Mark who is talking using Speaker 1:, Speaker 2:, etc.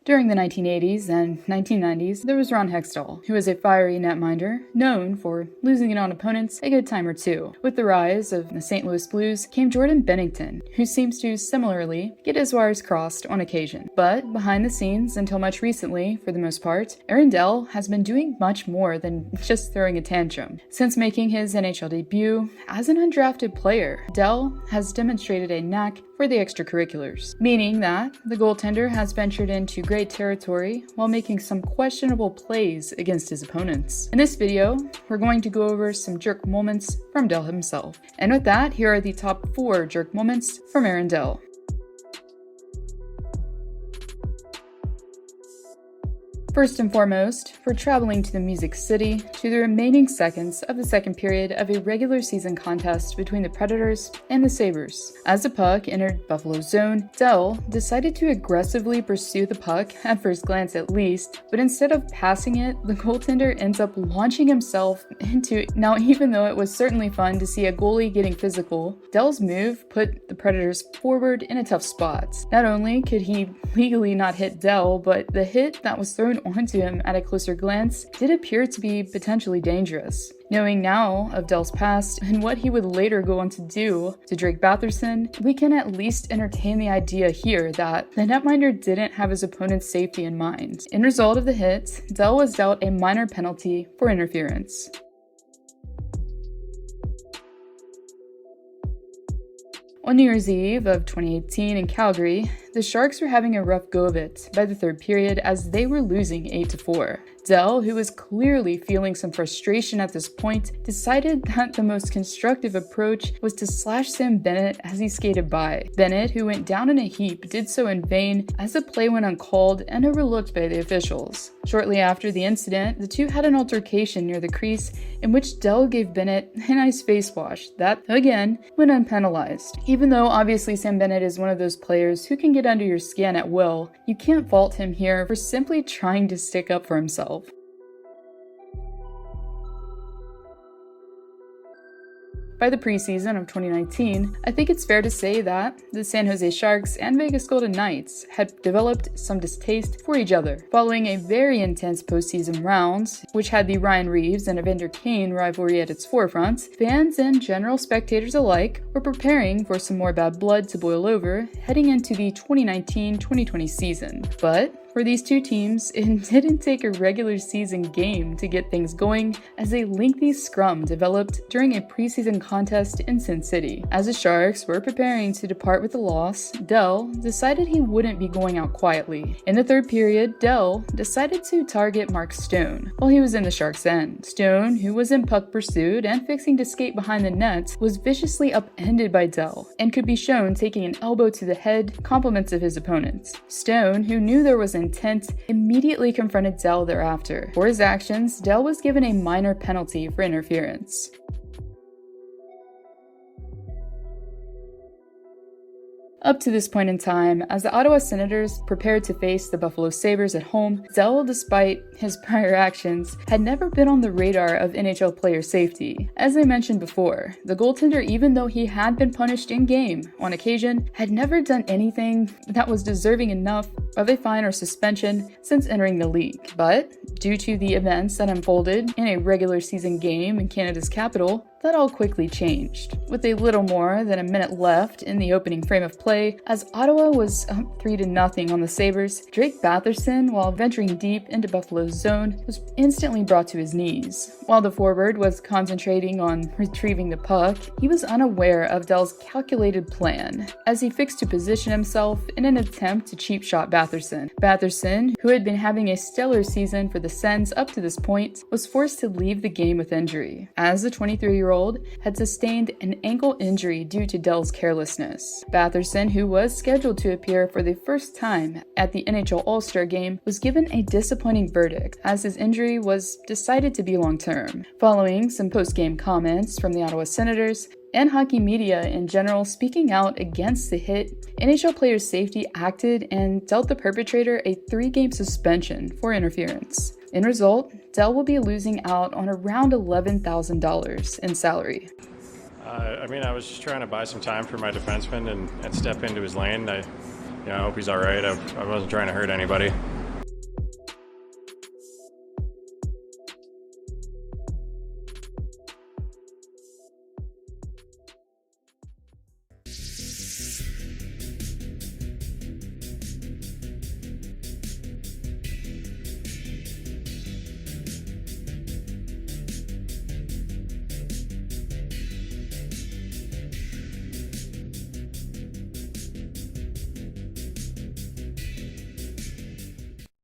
Speaker 1: During the 1980s and 1990s, there was Ron Hextall, who was a fiery netminder, known for losing it on opponents a good time or two. With the rise of the St. Louis Blues came Jordan Bennington, who seems to similarly get his wires crossed on occasion. But behind the scenes, until much recently, for the most part, Dell has been doing much more than just throwing a tantrum. Since making his NHL debut as an undrafted player, Dell has demonstrated a knack for the extracurriculars, meaning that the goaltender has ventured into great territory while making some questionable plays against his opponents. In this video, we're going to go over some jerk moments from Dell himself. And with that, here are the top 4 jerk moments from Dell. First and foremost, for traveling to the Music City to the remaining seconds of the second period of a regular season contest between the Predators and the Sabres. As the puck entered Buffalo's zone, Dell decided to aggressively pursue the puck, at first glance at least, but instead of passing it, the goaltender ends up launching himself into it. Now, even though it was certainly fun to see a goalie getting physical, Dell's move put the Predators forward in a tough spot. Not only could he legally not hit Dell, but the hit that was thrown onto him at a closer glance did appear to be potentially dangerous. Knowing now of Dell's past and what he would later go on to do to Drake Batherson, we can at least entertain the idea here that the netminder didn't have his opponent's safety in mind. In result of the hit, Dell was dealt a minor penalty for interference. On New Year's Eve of 2018 in Calgary, the Sharks were having a rough go of it by the third period as they were losing 8-4. Dell, who was clearly feeling some frustration at this point, decided that the most constructive approach was to slash Sam Bennett as he skated by. Bennett, who went down in a heap, did so in vain as the play went uncalled and overlooked by the officials. Shortly after the incident, the two had an altercation near the crease in which Dell gave Bennett a nice face wash that, again, went unpenalized. Even though obviously Sam Bennett is one of those players who can get under your skin at will, you can't fault him here for simply trying to stick up for himself. By the preseason of 2019, I think it's fair to say that the San Jose Sharks and Vegas Golden Knights had developed some distaste for each other. Following a very intense postseason round, which had the Ryan Reeves and Evander Kane rivalry at its forefront, fans and general spectators alike were preparing for some more bad blood to boil over heading into the 2019-2020 season. But for these two teams, it didn't take a regular season game to get things going, as a lengthy scrum developed during a preseason contest in Sin City. As the Sharks were preparing to depart with a loss, Dell decided he wouldn't be going out quietly. In the third period, Dell decided to target Mark Stone while he was in the Sharks' end. Stone, who was in puck pursuit and fixing to skate behind the net, was viciously upended by Dell and could be shown taking an elbow to the head, compliments of his opponent. Stone, who knew there was intent, immediately confronted Dell thereafter. For his actions, Dell was given a minor penalty for interference. Up to this point in time, as the Ottawa Senators prepared to face the Buffalo Sabres at home, Dell, despite his prior actions, had never been on the radar of NHL player safety. As I mentioned before, the goaltender, even though he had been punished in-game on occasion, had never done anything that was deserving enough of a fine or suspension since entering the league. But due to the events that unfolded in a regular season game in Canada's capital, that all quickly changed. With a little more than a minute left in the opening frame of play, as Ottawa was up 3-0 on the Sabres, Drake Batherson, while venturing deep into Buffalo's zone, was instantly brought to his knees. While the forward was concentrating on retrieving the puck, he was unaware of Dell's calculated plan, as he fixed to position himself in an attempt to cheap shot Batherson. Batherson, who had been having a stellar season for the Sens up to this point, was forced to leave the game with injury, as the 23-year-old had sustained an ankle injury due to Dell's carelessness. Batherson, who was scheduled to appear for the first time at the NHL All-Star Game, was given a disappointing verdict, as his injury was decided to be long-term. Following some post-game comments from the Ottawa Senators, and hockey media in general speaking out against the hit, NHL Players Safety acted and dealt the perpetrator a 3-game suspension for interference. In result, Dell will be losing out on around $11,000 in salary.
Speaker 2: I was just trying to buy some time for my defenseman and step into his lane. I hope he's all right. I wasn't trying to hurt anybody.